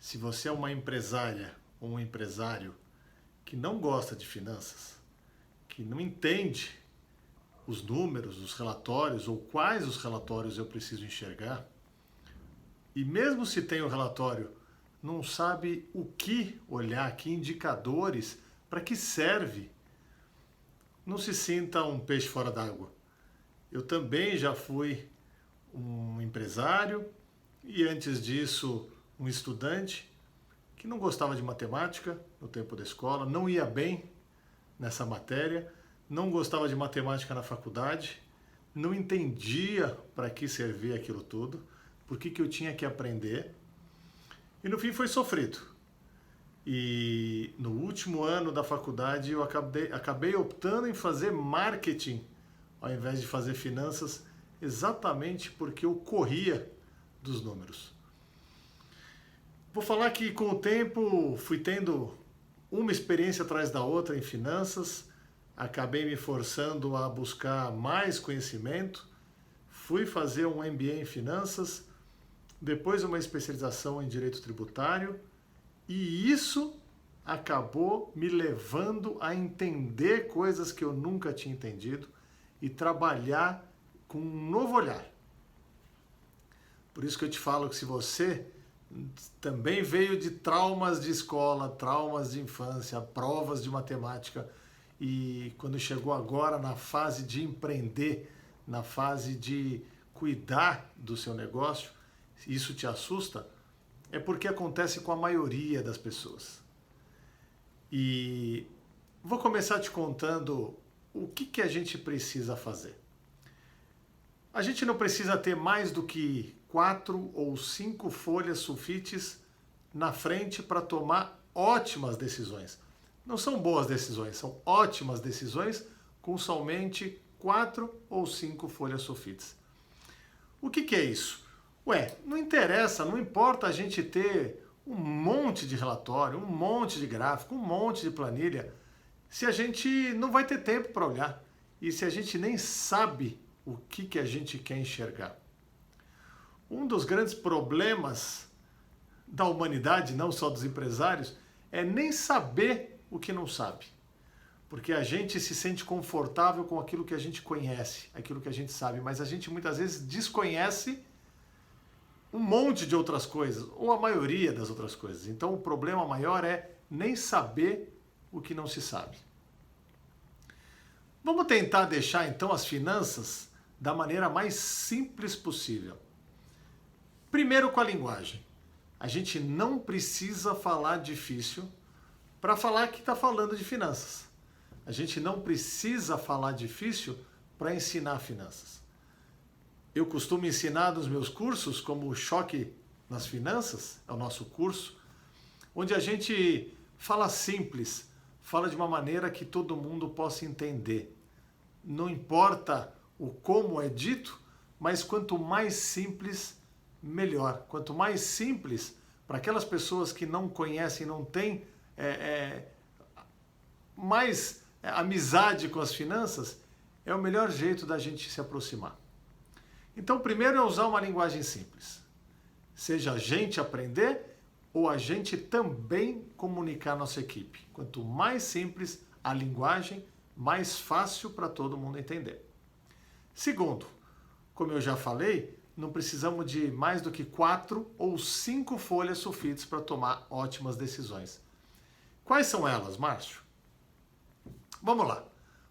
Se você é uma empresária ou um empresário que não gosta de finanças, que não entende os números, os relatórios ou quais os relatórios eu preciso enxergar, e mesmo se tem o relatório, não sabe o que olhar, que indicadores, para que serve, não se sinta um peixe fora d'água. Eu também já fui um empresário e antes disso um estudante que não gostava de matemática no tempo da escola, não ia bem nessa matéria, não gostava de matemática na faculdade, não entendia para que servia aquilo tudo, por que eu tinha que aprender, e no fim foi sofrido. E no último ano da faculdade eu acabei optando em fazer marketing ao invés de fazer finanças, exatamente porque eu corria dos números. Vou falar que com o tempo fui tendo uma experiência atrás da outra em finanças, acabei me forçando a buscar mais conhecimento, fui fazer um MBA em finanças, depois uma especialização em direito tributário, e isso acabou me levando a entender coisas que eu nunca tinha entendido e trabalhar com um novo olhar. Por isso que eu te falo que se você também veio de traumas de escola, traumas de infância, provas de matemática, e quando chegou agora na fase de empreender, na fase de cuidar do seu negócio, isso te assusta, é porque acontece com a maioria das pessoas. E vou começar te contando o que a gente precisa fazer. A gente não precisa ter mais do que 4 ou 5 folhas sulfites na frente para tomar ótimas decisões. Não são boas decisões, são ótimas decisões com somente 4 ou 5 folhas sulfites. O que é isso? Não interessa, não importa a gente ter um monte de relatório, um monte de gráfico, um monte de planilha, se a gente não vai ter tempo para olhar e se a gente nem sabe o que a gente quer enxergar. Um dos grandes problemas da humanidade, não só dos empresários, é nem saber o que não sabe. Porque a gente se sente confortável com aquilo que a gente conhece, aquilo que a gente sabe, mas a gente muitas vezes desconhece um monte de outras coisas, ou a maioria das outras coisas. Então o problema maior é nem saber o que não se sabe. Vamos tentar deixar então as finanças da maneira mais simples possível. Primeiro com a linguagem. A gente não precisa falar difícil para falar que está falando de finanças. A gente não precisa falar difícil para ensinar finanças. Eu costumo ensinar nos meus cursos, como o Choque nas Finanças, é o nosso curso, onde a gente fala simples, fala de uma maneira que todo mundo possa entender. Não importa o como é dito, mas quanto mais simples, melhor. Quanto mais simples, para aquelas pessoas que não conhecem, não têm mais amizade com as finanças, é o melhor jeito da gente se aproximar. Então, primeiro é usar uma linguagem simples. Seja a gente aprender ou a gente também comunicar a nossa equipe. Quanto mais simples a linguagem, mais fácil para todo mundo entender. Segundo, como eu já falei, não precisamos de mais do que 4 ou 5 folhas sulfites para tomar ótimas decisões. Quais são elas, Márcio? Vamos lá.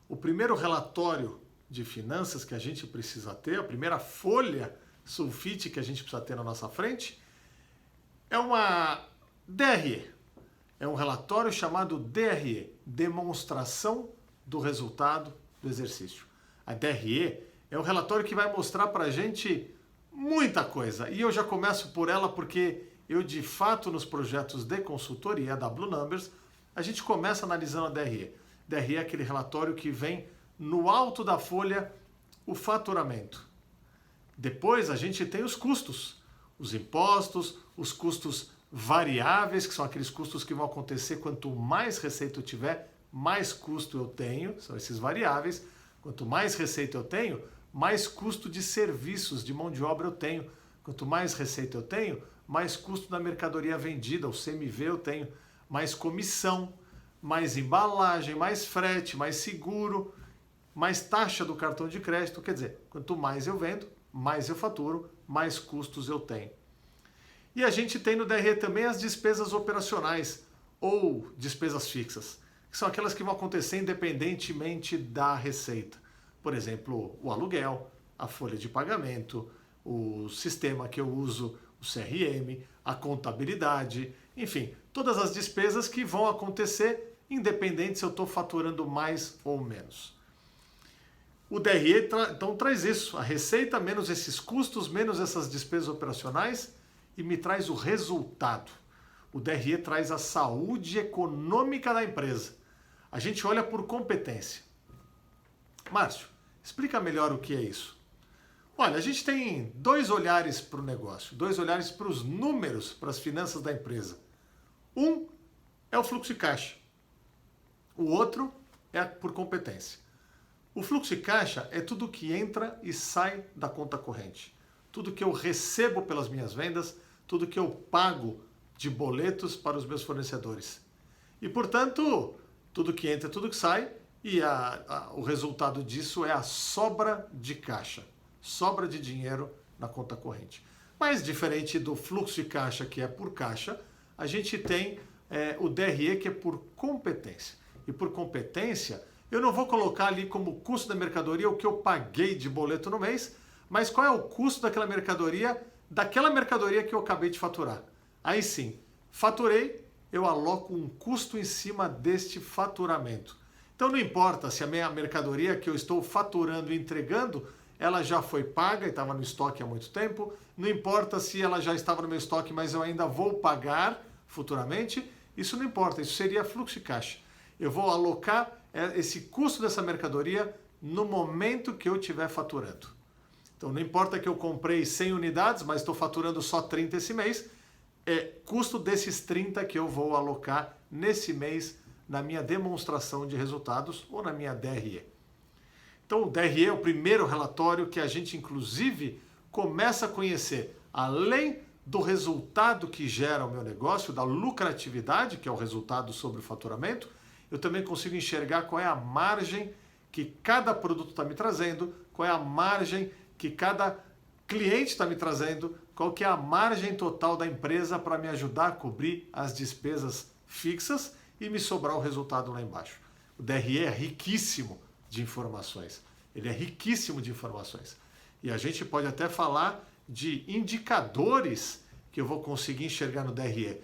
O primeiro relatório de finanças que a gente precisa ter, a primeira folha sulfite que a gente precisa ter na nossa frente, é uma DRE. É um relatório chamado DRE, Demonstração do Resultado do Exercício. A DRE é um relatório que vai mostrar para a gente muita coisa. E eu já começo por ela porque eu, de fato, nos projetos de consultoria da Blue Numbers, a gente começa analisando a DRE. DRE é aquele relatório que vem no alto da folha o faturamento. Depois a gente tem os custos, os impostos, os custos variáveis, que são aqueles custos que vão acontecer quanto mais receita eu tiver, mais custo eu tenho, são esses variáveis. Quanto mais receita eu tenho, mais custo de serviços, de mão de obra eu tenho. Quanto mais receita eu tenho, mais custo da mercadoria vendida, o CMV eu tenho, mais comissão, mais embalagem, mais frete, mais seguro, mais taxa do cartão de crédito. Quer dizer, quanto mais eu vendo, mais eu faturo, mais custos eu tenho. E a gente tem no DRE também as despesas operacionais ou despesas fixas, que são aquelas que vão acontecer independentemente da receita. Por exemplo, o aluguel, a folha de pagamento, o sistema que eu uso, o CRM, a contabilidade, enfim, todas as despesas que vão acontecer independente se eu estou faturando mais ou menos. O DRE então traz isso, a receita menos esses custos, menos essas despesas operacionais e me traz o resultado. O DRE traz a saúde econômica da empresa. A gente olha por competência. Márcio, explica melhor o que é isso. Olha, a gente tem dois olhares para o negócio, dois olhares para os números, para as finanças da empresa. Um é o fluxo de caixa. O outro é por competência. O fluxo de caixa é tudo que entra e sai da conta corrente. Tudo que eu recebo pelas minhas vendas, tudo que eu pago de boletos para os meus fornecedores. E, portanto, tudo que entra, tudo que sai, e o resultado disso é a sobra de caixa, sobra de dinheiro na conta corrente. Mas, diferente do fluxo de caixa, que é por caixa, a gente tem o DRE, que é por competência. E por competência, eu não vou colocar ali como custo da mercadoria o que eu paguei de boleto no mês, mas qual é o custo daquela mercadoria que eu acabei de faturar. Aí sim, faturei, eu aloco um custo em cima deste faturamento. Então não importa se a minha mercadoria que eu estou faturando e entregando, ela já foi paga e estava no estoque há muito tempo, não importa se ela já estava no meu estoque, mas eu ainda vou pagar futuramente, isso não importa, isso seria fluxo de caixa. Eu vou alocar esse custo dessa mercadoria no momento que eu estiver faturando. Então não importa que eu comprei 100 unidades, mas estou faturando só 30 esse mês, é custo desses 30 que eu vou alocar nesse mês na minha demonstração de resultados ou na minha DRE. Então o DRE é o primeiro relatório que a gente inclusive começa a conhecer, além do resultado que gera o meu negócio, da lucratividade, que é o resultado sobre o faturamento, eu também consigo enxergar qual é a margem que cada produto está me trazendo, qual é a margem que cada cliente está me trazendo, qual que é a margem total da empresa para me ajudar a cobrir as despesas fixas e me sobrar o resultado lá embaixo. O DRE é riquíssimo de informações. Ele é riquíssimo de informações. E a gente pode até falar de indicadores que eu vou conseguir enxergar no DRE.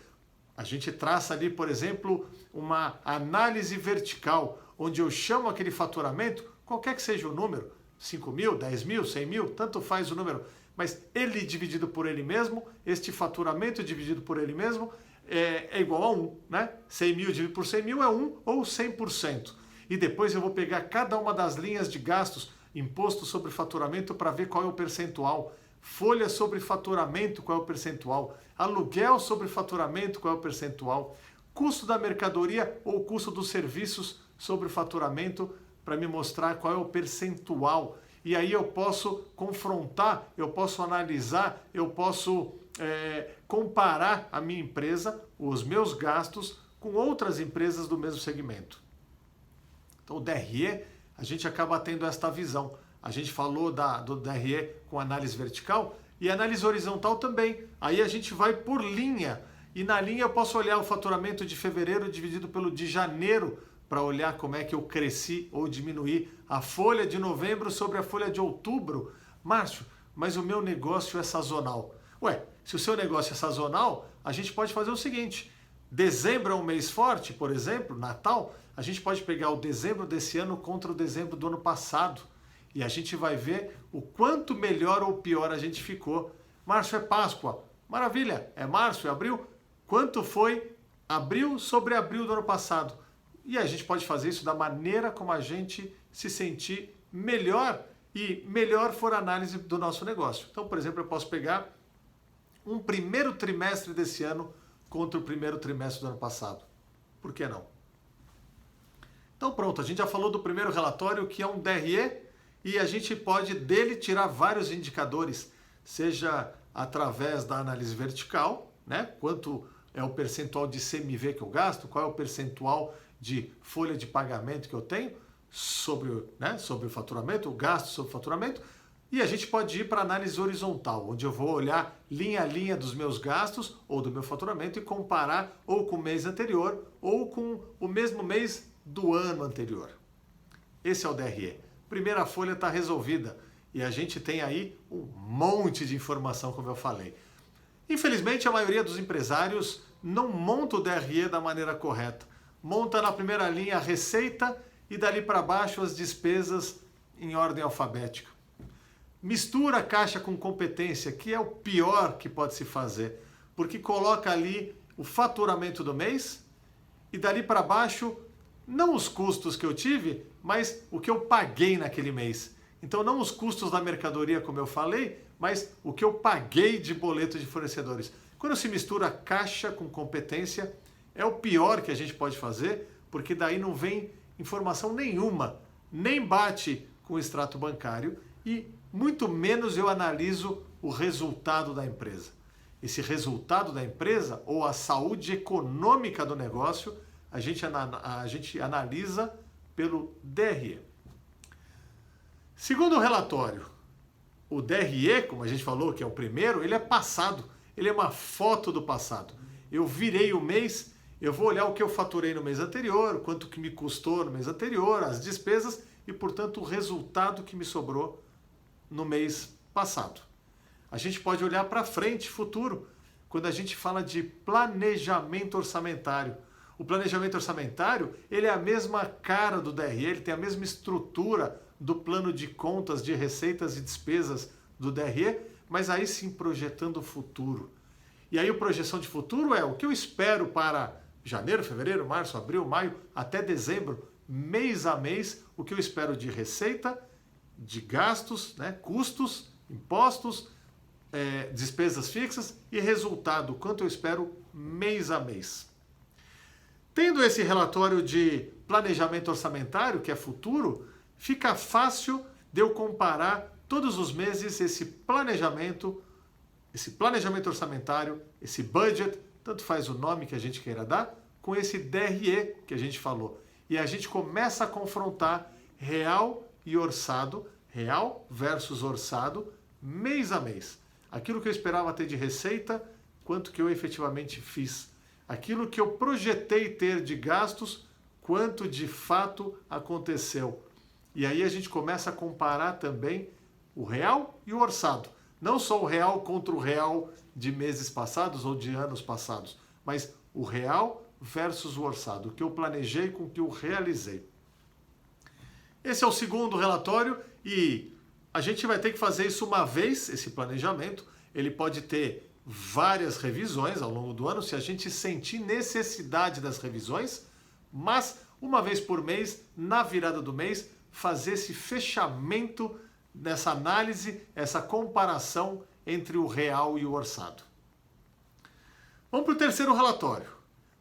A gente traça ali, por exemplo, uma análise vertical, onde eu chamo aquele faturamento, qualquer que seja o número, 5 mil, 10 mil, 100 mil, tanto faz o número, mas ele dividido por ele mesmo, este faturamento dividido por ele mesmo, é igual a 1, né? 100 mil dividido por 100 mil é 1 ou 100%. E depois eu vou pegar cada uma das linhas de gastos, imposto sobre faturamento, para ver qual é o percentual, folha sobre faturamento, qual é o percentual, aluguel sobre faturamento, qual é o percentual, custo da mercadoria ou custo dos serviços sobre faturamento, para me mostrar qual é o percentual. E aí eu posso confrontar, eu posso analisar, eu posso comparar a minha empresa, os meus gastos, com outras empresas do mesmo segmento. Então o DRE, a gente acaba tendo esta visão. A gente falou do DRE com análise vertical e análise horizontal também. Aí a gente vai por linha. E na linha eu posso olhar o faturamento de fevereiro dividido pelo de janeiro para olhar como é que eu cresci ou diminuí a folha de novembro sobre a folha de outubro. Márcio, mas o meu negócio é sazonal. Ué, se o seu negócio é sazonal, a gente pode fazer o seguinte. Dezembro é um mês forte, por exemplo, Natal, a gente pode pegar o dezembro desse ano contra o dezembro do ano passado. E a gente vai ver o quanto melhor ou pior a gente ficou. Março é Páscoa. Maravilha, é março, é abril. Quanto foi abril sobre abril do ano passado? E a gente pode fazer isso da maneira como a gente se sentir melhor e melhor for a análise do nosso negócio. Então, por exemplo, eu posso pegar um primeiro trimestre desse ano contra o primeiro trimestre do ano passado. Por que não? Então pronto, a gente já falou do primeiro relatório, que é um DRE, e a gente pode dele tirar vários indicadores, seja através da análise vertical, né? Quanto é o percentual de CMV que eu gasto, qual é o percentual de folha de pagamento que eu tenho sobre, né, sobre o faturamento, o gasto sobre o faturamento. E a gente pode ir para análise horizontal, onde eu vou olhar linha a linha dos meus gastos ou do meu faturamento e comparar ou com o mês anterior ou com o mesmo mês do ano anterior. Esse é o DRE. Primeira folha está resolvida e a gente tem aí um monte de informação, como eu falei. Infelizmente, a maioria dos empresários não monta o DRE da maneira correta. Monta na primeira linha a receita e dali para baixo as despesas em ordem alfabética. Mistura caixa com competência, que é o pior que pode se fazer, porque coloca ali o faturamento do mês e dali para baixo não os custos que eu tive, mas o que eu paguei naquele mês. Então não os custos da mercadoria, como eu falei, mas o que eu paguei de boleto de fornecedores. Quando se mistura caixa com competência, é o pior que a gente pode fazer, porque daí não vem informação nenhuma, nem bate com o extrato bancário e muito menos eu analiso o resultado da empresa. Esse resultado da empresa ou a saúde econômica do negócio, a gente analisa pelo DRE. Segundo o relatório, o DRE, como a gente falou, que é o primeiro, ele é passado. Ele é uma foto do passado. Eu virei o mês, eu vou olhar o que eu faturei no mês anterior, quanto que me custou no mês anterior, as despesas e, portanto, o resultado que me sobrou no mês passado. A gente pode olhar para frente, futuro, quando a gente fala de planejamento orçamentário. O planejamento orçamentário, ele é a mesma cara do DRE, ele tem a mesma estrutura do plano de contas, de receitas e despesas do DRE, mas aí sim projetando o futuro. E aí a projeção de futuro é o que eu espero para janeiro, fevereiro, março, abril, maio, até dezembro, mês a mês, o que eu espero de receita, de gastos, né, custos, impostos, despesas fixas e resultado, quanto eu espero mês a mês. Tendo esse relatório de planejamento orçamentário, que é futuro, fica fácil de eu comparar todos os meses esse planejamento orçamentário, esse budget, tanto faz o nome que a gente queira dar, com esse DRE que a gente falou. E a gente começa a confrontar real e orçado, real versus orçado, mês a mês. Aquilo que eu esperava ter de receita, quanto que eu efetivamente fiz. Aquilo que eu projetei ter de gastos, quanto de fato aconteceu. E aí a gente começa a comparar também o real e o orçado. Não só o real contra o real de meses passados ou de anos passados, mas o real versus o orçado, o que eu planejei com o que eu realizei. Esse é o segundo relatório e a gente vai ter que fazer isso uma vez, esse planejamento. Ele pode ter várias revisões ao longo do ano, se a gente sentir necessidade das revisões, mas uma vez por mês, na virada do mês, fazer esse fechamento nessa análise, essa comparação entre o real e o orçado. Vamos para o terceiro relatório.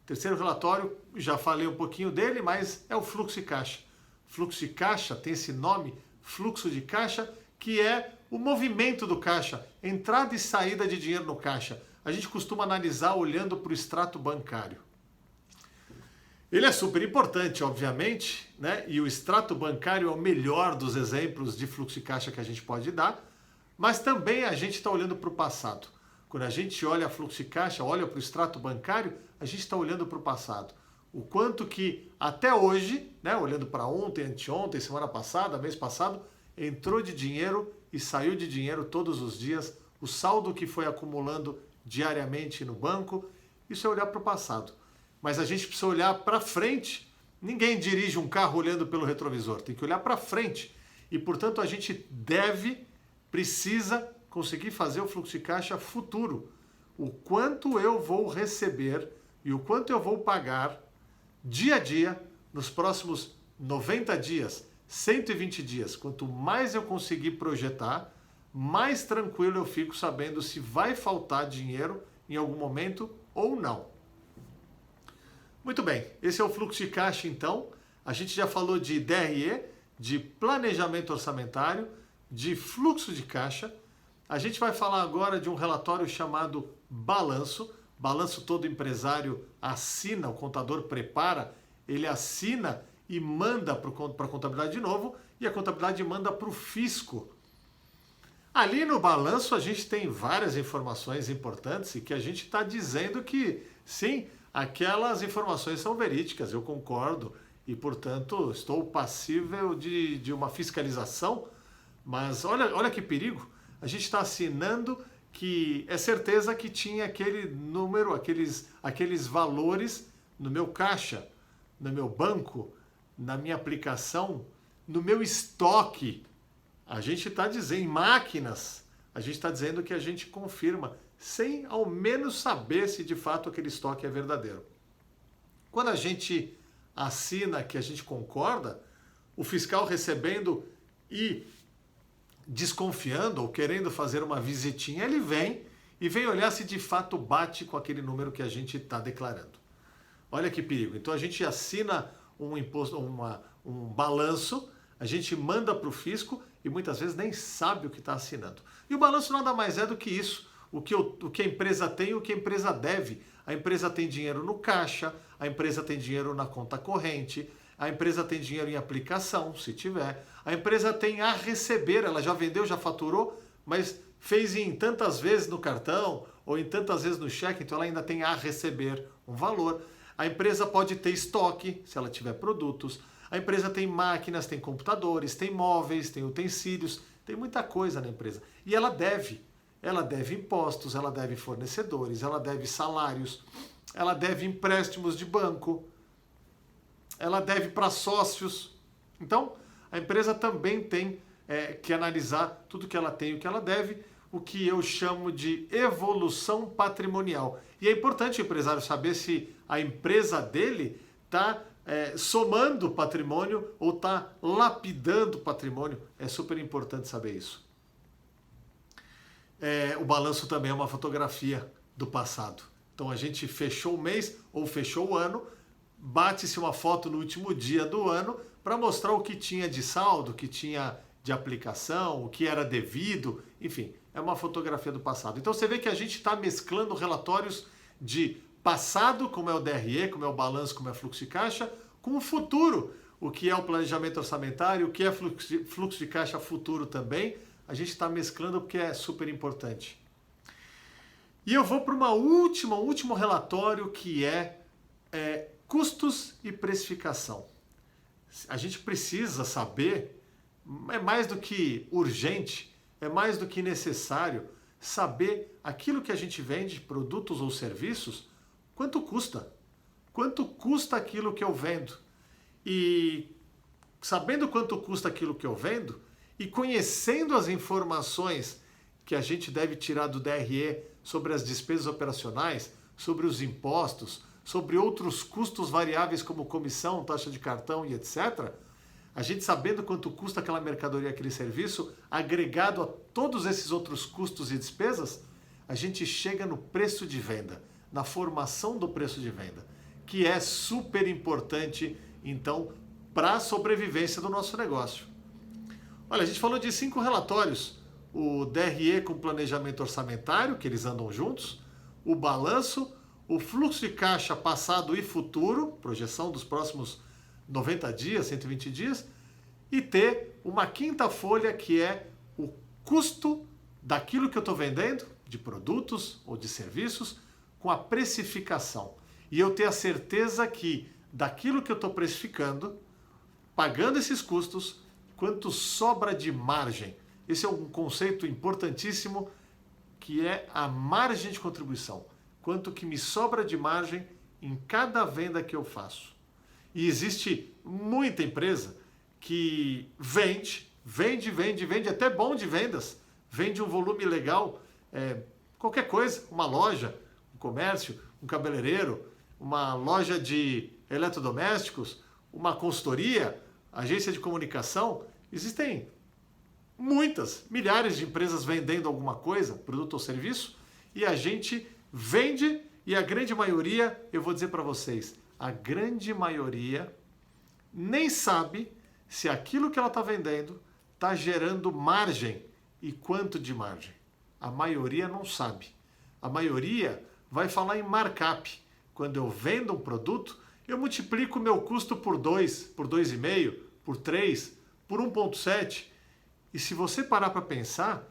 O terceiro relatório, já falei um pouquinho dele, mas é o fluxo de caixa. Fluxo de caixa tem esse nome, fluxo de caixa, que é o movimento do caixa, entrada e saída de dinheiro no caixa. A gente costuma analisar olhando para o extrato bancário. Ele é super importante, obviamente, né? E o extrato bancário é o melhor dos exemplos de fluxo de caixa que a gente pode dar, mas também a gente está olhando para o passado. Quando a gente olha fluxo de caixa, olha para o extrato bancário, a gente está olhando para o passado. O quanto que até hoje, né, olhando para ontem, anteontem, semana passada, mês passado, entrou de dinheiro e saiu de dinheiro todos os dias, o saldo que foi acumulando diariamente no banco, isso é olhar para o passado. Mas a gente precisa olhar para frente. Ninguém dirige um carro olhando pelo retrovisor, tem que olhar para frente. E, portanto, a gente precisa conseguir fazer o fluxo de caixa futuro. O quanto eu vou receber e o quanto eu vou pagar dia a dia nos próximos 90 dias, 120 dias. Quanto mais eu conseguir projetar, mais tranquilo eu fico sabendo se vai faltar dinheiro em algum momento ou não. Muito bem, esse é o fluxo de caixa então. A gente já falou de DRE, de planejamento orçamentário, de fluxo de caixa. A gente vai falar agora de um relatório chamado balanço. Balanço todo empresário assina, o contador prepara, ele assina e manda para a contabilidade de novo, e a contabilidade manda para o fisco. Ali no balanço a gente tem várias informações importantes e que a gente está dizendo que, sim, aquelas informações são verídicas, eu concordo, e, portanto, estou passível de uma fiscalização, mas olha que perigo, a gente está assinando que é certeza que tinha aquele número, aqueles valores no meu caixa, no meu banco, na minha aplicação, no meu estoque. A gente está dizendo, em máquinas, a gente está dizendo que a gente confirma, sem ao menos saber se de fato aquele estoque é verdadeiro. Quando a gente assina que a gente concorda, o fiscal recebendo e desconfiando ou querendo fazer uma visitinha, ele vem e vem olhar se de fato bate com aquele número que a gente está declarando. Olha que perigo. Então a gente assina um imposto, um balanço, a gente manda para o fisco e muitas vezes nem sabe o que está assinando. E o balanço nada mais é do que isso. O que a empresa tem e o que a empresa deve. A empresa tem dinheiro no caixa, a empresa tem dinheiro na conta corrente, a empresa tem dinheiro em aplicação, se tiver. A empresa tem a receber, ela já vendeu, já faturou, mas fez em tantas vezes no cartão ou em tantas vezes no cheque, então ela ainda tem a receber um valor. A empresa pode ter estoque, se ela tiver produtos. A empresa tem máquinas, tem computadores, tem móveis, tem utensílios, tem muita coisa na empresa. E ela deve. Ela deve impostos, ela deve fornecedores, ela deve salários, ela deve empréstimos de banco, ela deve para sócios. Então, a empresa também tem que analisar tudo que ela tem e o que ela deve, o que eu chamo de evolução patrimonial. E é importante o empresário saber se a empresa dele está somando patrimônio ou está lapidando patrimônio. É super importante saber isso. O balanço também é uma fotografia do passado. Então a gente fechou o mês ou fechou o ano, bate-se uma foto no último dia do ano para mostrar o que tinha de saldo, o que tinha de aplicação, o que era devido, enfim, é uma fotografia do passado. Então você vê que a gente está mesclando relatórios de passado, como é o DRE, como é o balanço, como é o fluxo de caixa, com o futuro, o que é o planejamento orçamentário, o que é fluxo de caixa futuro também. A gente está mesclando porque é super importante. E eu vou para um último relatório que é custos e precificação. A gente precisa saber, é mais do que urgente, é mais do que necessário, saber aquilo que a gente vende, produtos ou serviços, quanto custa. Quanto custa aquilo que eu vendo? E sabendo quanto custa aquilo que eu vendo, e conhecendo as informações que a gente deve tirar do DRE sobre as despesas operacionais, sobre os impostos, sobre outros custos variáveis como comissão, taxa de cartão e etc., a gente sabendo quanto custa aquela mercadoria, aquele serviço, agregado a todos esses outros custos e despesas, a gente chega no preço de venda, na formação do preço de venda, que é super importante, então, para a sobrevivência do nosso negócio. Olha, a gente falou de 5 relatórios. O DRE com planejamento orçamentário, que eles andam juntos, o balanço, o fluxo de caixa passado e futuro, projeção dos próximos 90 dias, 120 dias, e ter uma quinta folha que é o custo daquilo que eu estou vendendo, de produtos ou de serviços, com a precificação. E eu ter a certeza que daquilo que eu estou precificando, pagando esses custos, quanto sobra de margem. Esse é um conceito importantíssimo que é a margem de contribuição. Quanto que me sobra de margem em cada venda que eu faço. E existe muita empresa que vende até bom de vendas, vende um volume legal, qualquer coisa, uma loja, um comércio, um cabeleireiro, uma loja de eletrodomésticos, uma consultoria, agência de comunicação, existem muitas, milhares de empresas vendendo alguma coisa, produto ou serviço, e a gente vende e a grande maioria, eu vou dizer para vocês, a grande maioria nem sabe se aquilo que ela está vendendo está gerando margem e quanto de margem. A maioria não sabe. A maioria vai falar em markup. Quando eu vendo um produto, eu multiplico o meu custo por 2, por 2,5, por 3, por 1,7. E se você parar para pensar,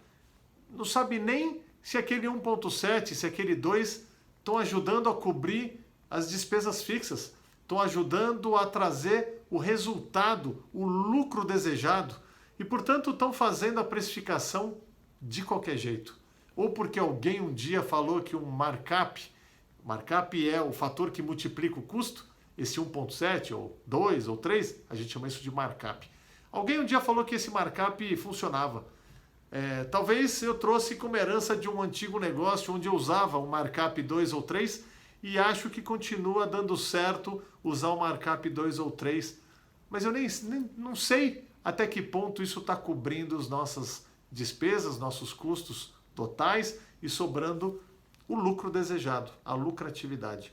não sabe nem se aquele 1,7, se aquele 2 estão ajudando a cobrir as despesas fixas, estão ajudando a trazer o resultado, o lucro desejado, e portanto estão fazendo a precificação de qualquer jeito. Ou porque alguém um dia falou que um markup é o fator que multiplica o custo, esse 1,7 ou 2 ou 3, a gente chama isso de markup. Alguém um dia falou que esse markup funcionava. Talvez eu trouxe como herança de um antigo negócio onde eu usava um markup 2 ou 3 e acho que continua dando certo usar o markup 2 ou 3. Mas eu nem não sei até que ponto isso está cobrindo as nossas despesas, nossos custos totais e sobrando o lucro desejado, a lucratividade.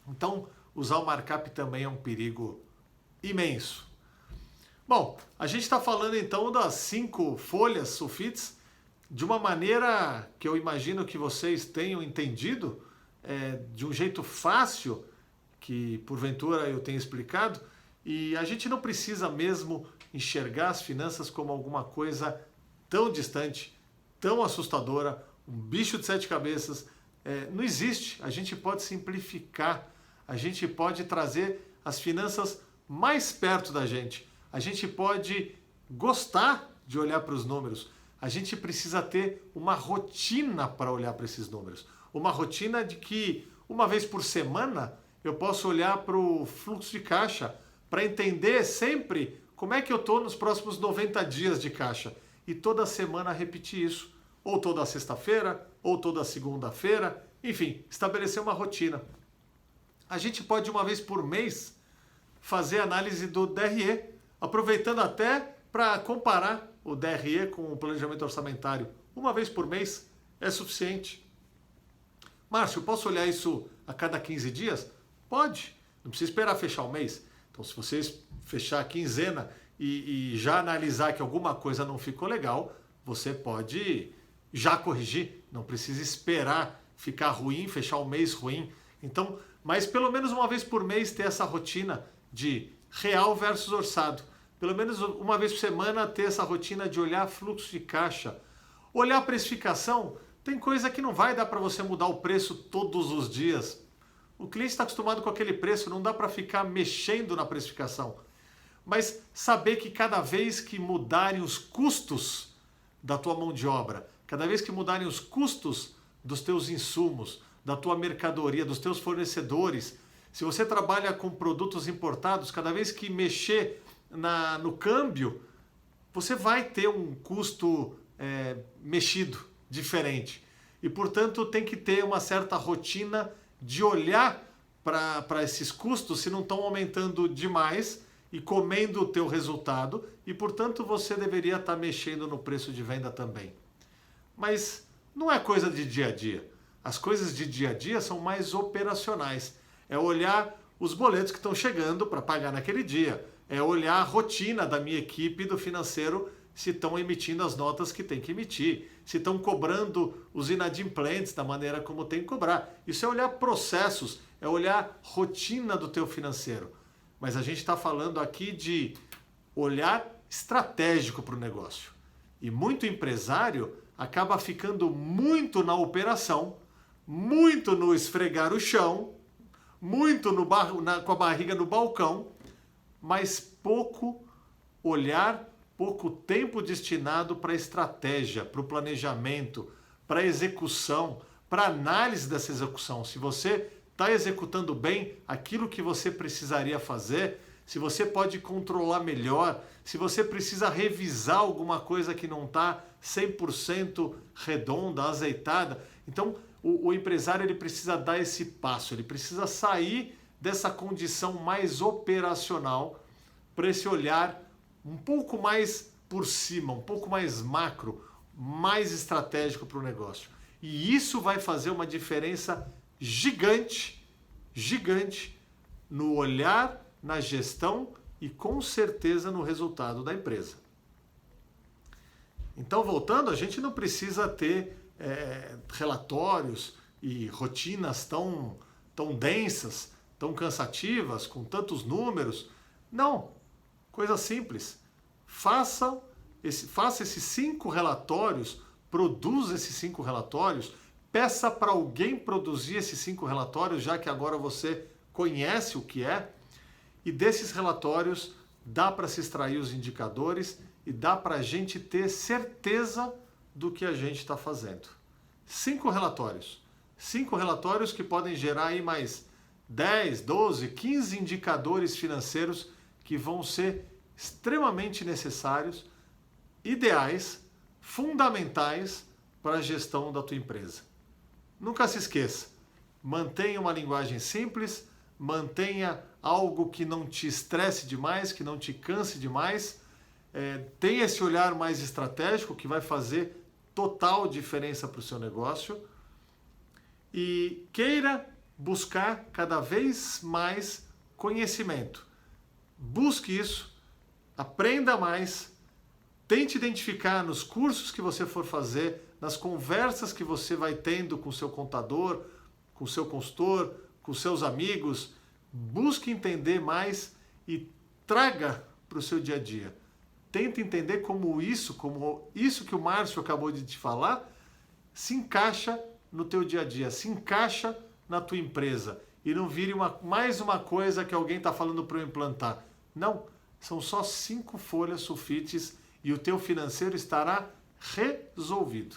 Então, usar o markup também é um perigo imenso. Bom, a gente está falando então das 5 folhas sulfites de uma maneira que eu imagino que vocês tenham entendido, de um jeito fácil, que porventura eu tenho explicado, e a gente não precisa mesmo enxergar as finanças como alguma coisa tão distante, tão assustadora, um bicho de 7 cabeças. Não existe. A gente pode simplificar, a gente pode trazer as finanças mais perto da gente. A gente pode gostar de olhar para os números. A gente precisa ter uma rotina para olhar para esses números. Uma rotina de que uma vez por semana eu posso olhar para o fluxo de caixa para entender sempre como é que eu estou nos próximos 90 dias de caixa. E toda semana repetir isso. Ou toda sexta-feira, ou toda segunda-feira. Enfim, estabelecer uma rotina. A gente pode uma vez por mês fazer análise do DRE, aproveitando até para comparar o DRE com o planejamento orçamentário. Uma vez por mês é suficiente. Márcio, posso olhar isso a cada 15 dias? Pode, não precisa esperar fechar o mês. Então, se vocês fechar a quinzena e já analisar que alguma coisa não ficou legal, você pode já corrigir, não precisa esperar ficar ruim, fechar o mês ruim. Então, mas pelo menos uma vez por mês ter essa rotina de real versus orçado. Pelo menos uma vez por semana ter essa rotina de olhar fluxo de caixa. Olhar a precificação, tem coisa que não vai dar para você mudar o preço todos os dias. O cliente está acostumado com aquele preço, não dá para ficar mexendo na precificação. Mas saber que cada vez que mudarem os custos da tua mão de obra, cada vez que mudarem os custos dos teus insumos, da tua mercadoria, dos teus fornecedores, se você trabalha com produtos importados, cada vez que mexer no câmbio, você vai ter um custo mexido, diferente. E, portanto, tem que ter uma certa rotina de olhar para esses custos se não estão aumentando demais e comendo o teu resultado. E, portanto, você deveria estar mexendo no preço de venda também. Mas não é coisa de dia a dia. As coisas de dia a dia são mais operacionais. É olhar os boletos que estão chegando para pagar naquele dia. É olhar a rotina da minha equipe do financeiro, se estão emitindo as notas que tem que emitir, se estão cobrando os inadimplentes da maneira como tem que cobrar. Isso é olhar processos, é olhar rotina do teu financeiro. Mas a gente está falando aqui de olhar estratégico para o negócio. E muito empresário acaba ficando muito na operação, muito no esfregar o chão, muito com a barriga no balcão, mas pouco olhar, pouco tempo destinado para a estratégia, para o planejamento, para a execução, para a análise dessa execução. Se você está executando bem aquilo que você precisaria fazer, se você pode controlar melhor, se você precisa revisar alguma coisa que não está 100% redonda, azeitada. Então, o empresário ele precisa dar esse passo, ele precisa sair dessa condição mais operacional para esse olhar um pouco mais por cima, um pouco mais macro, mais estratégico para o negócio. E isso vai fazer uma diferença gigante, gigante no olhar, na gestão e com certeza no resultado da empresa. Então, voltando, a gente não precisa ter relatórios e rotinas tão densas, tão cansativas, com tantos números. Não, coisa simples. Faça esses 5 relatórios, produza esses 5 relatórios, peça para alguém produzir esses 5 relatórios, já que agora você conhece o que é, e desses relatórios dá para se extrair os indicadores e dá para a gente ter certeza do que a gente está fazendo. 5 relatórios. 5 relatórios que podem gerar aí mais 10, 12, 15 indicadores financeiros que vão ser extremamente necessários, ideais, fundamentais para a gestão da tua empresa. Nunca se esqueça, mantenha uma linguagem simples, mantenha algo que não te estresse demais, que não te canse demais, tenha esse olhar mais estratégico que vai fazer total diferença para o seu negócio e queira buscar cada vez mais conhecimento. Busque isso, aprenda mais, tente identificar nos cursos que você for fazer, nas conversas que você vai tendo com o seu contador, com o seu consultor, com seus amigos, busque entender mais e traga para o seu dia a dia. Tente entender como isso que o Márcio acabou de te falar, se encaixa no teu dia a dia, se encaixa na tua empresa e não vire mais uma coisa que alguém está falando para eu implantar. Não, são só 5 folhas sulfites e o teu financeiro estará resolvido.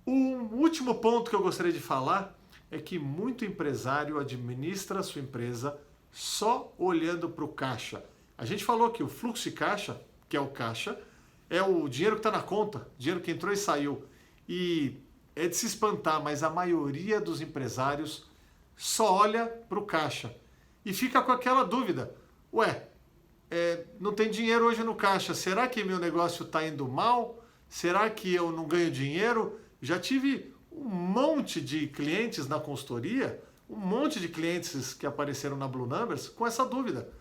O último ponto que eu gostaria de falar é que muito empresário administra a sua empresa só olhando para o caixa. A gente falou que o fluxo de caixa, que é o caixa, é o dinheiro que está na conta, dinheiro que entrou e saiu. E é de se espantar, mas a maioria dos empresários só olha para o caixa e fica com aquela dúvida. Ué, não tem dinheiro hoje no caixa, será que meu negócio está indo mal? Será que eu não ganho dinheiro? Já tive um monte de clientes na consultoria, um monte de clientes que apareceram na Blue Numbers com essa dúvida.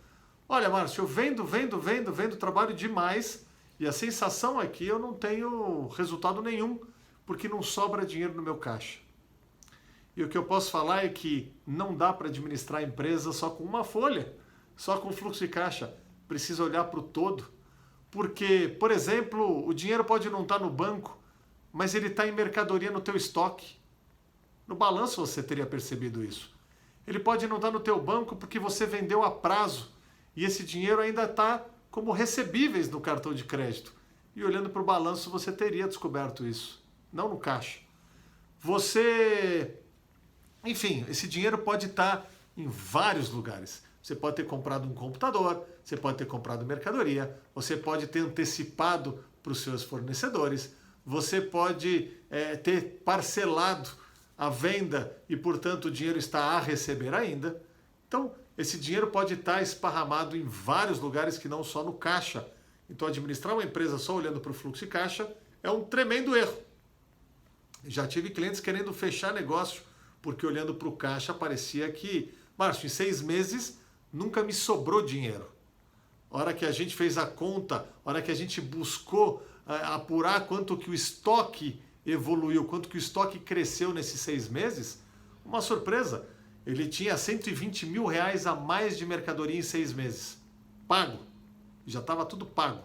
Olha, Márcio, eu vendo, trabalho demais e a sensação é que eu não tenho resultado nenhum, porque não sobra dinheiro no meu caixa. E o que eu posso falar é que não dá para administrar a empresa só com uma folha, só com fluxo de caixa. Precisa olhar para o todo. Porque, por exemplo, o dinheiro pode não estar no banco, mas ele está em mercadoria no teu estoque. No balanço você teria percebido isso. Ele pode não estar no teu banco porque você vendeu a prazo e esse dinheiro ainda está como recebíveis no cartão de crédito. E olhando para o balanço você teria descoberto isso, não no caixa. Enfim, esse dinheiro pode estar em vários lugares. Você pode ter comprado um computador, você pode ter comprado mercadoria, você pode ter antecipado para os seus fornecedores, você pode ter parcelado a venda e, portanto, o dinheiro está a receber ainda. Então, esse dinheiro pode estar esparramado em vários lugares que não só no caixa. Então, administrar uma empresa só olhando para o fluxo de caixa é um tremendo erro. Já tive clientes querendo fechar negócio porque olhando para o caixa parecia que, Márcio, em 6 meses nunca me sobrou dinheiro. A hora que a gente fez a conta, a hora que a gente buscou apurar quanto que o estoque evoluiu, quanto que o estoque cresceu nesses 6 meses, uma surpresa. Ele tinha 120 mil reais a mais de mercadoria em 6 meses. Pago. Já estava tudo pago.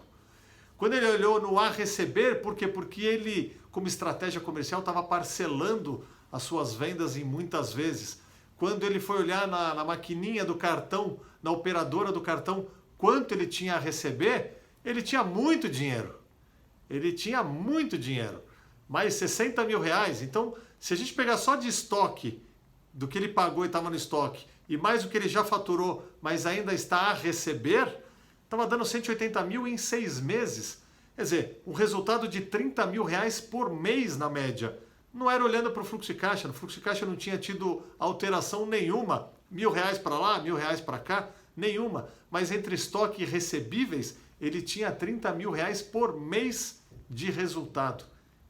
Quando ele olhou no a receber, por quê? Porque ele, como estratégia comercial, estava parcelando as suas vendas em muitas vezes. Quando ele foi olhar na maquininha do cartão, na operadora do cartão, quanto ele tinha a receber, ele tinha muito dinheiro. Ele tinha muito dinheiro. Mais 60 mil reais. Então, se a gente pegar só de estoque, do que ele pagou e estava no estoque, e mais o que ele já faturou, mas ainda está a receber, estava dando 180 mil em 6 meses. Quer dizer, um resultado de 30 mil reais por mês na média. Não era olhando para o fluxo de caixa. No fluxo de caixa não tinha tido alteração nenhuma. 1.000 reais para lá, 1.000 reais para cá, nenhuma. Mas entre estoque e recebíveis, ele tinha 30 mil reais por mês de resultado.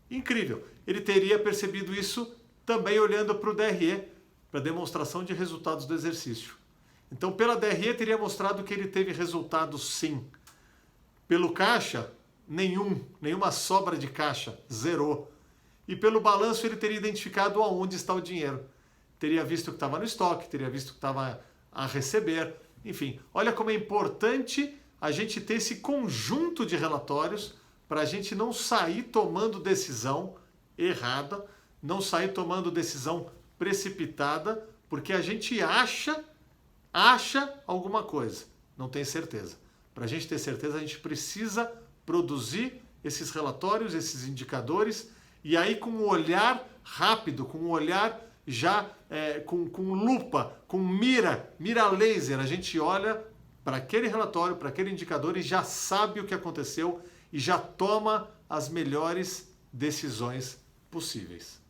Incrível. Ele teria percebido isso também olhando para o DRE, para demonstração de resultados do exercício. Então, pela DRE, teria mostrado que ele teve resultado sim. Pelo caixa, nenhuma sobra de caixa, zerou. E pelo balanço ele teria identificado aonde está o dinheiro. Teria visto que estava no estoque, teria visto que estava a receber. Enfim, olha como é importante a gente ter esse conjunto de relatórios para a gente não sair tomando decisão errada, não sair tomando decisão precipitada, porque a gente acha alguma coisa, não tem certeza. Para a gente ter certeza, a gente precisa produzir esses relatórios, esses indicadores, e aí com um olhar rápido, com um olhar já com lupa, com mira laser, a gente olha para aquele relatório, para aquele indicador e já sabe o que aconteceu e já toma as melhores decisões possíveis.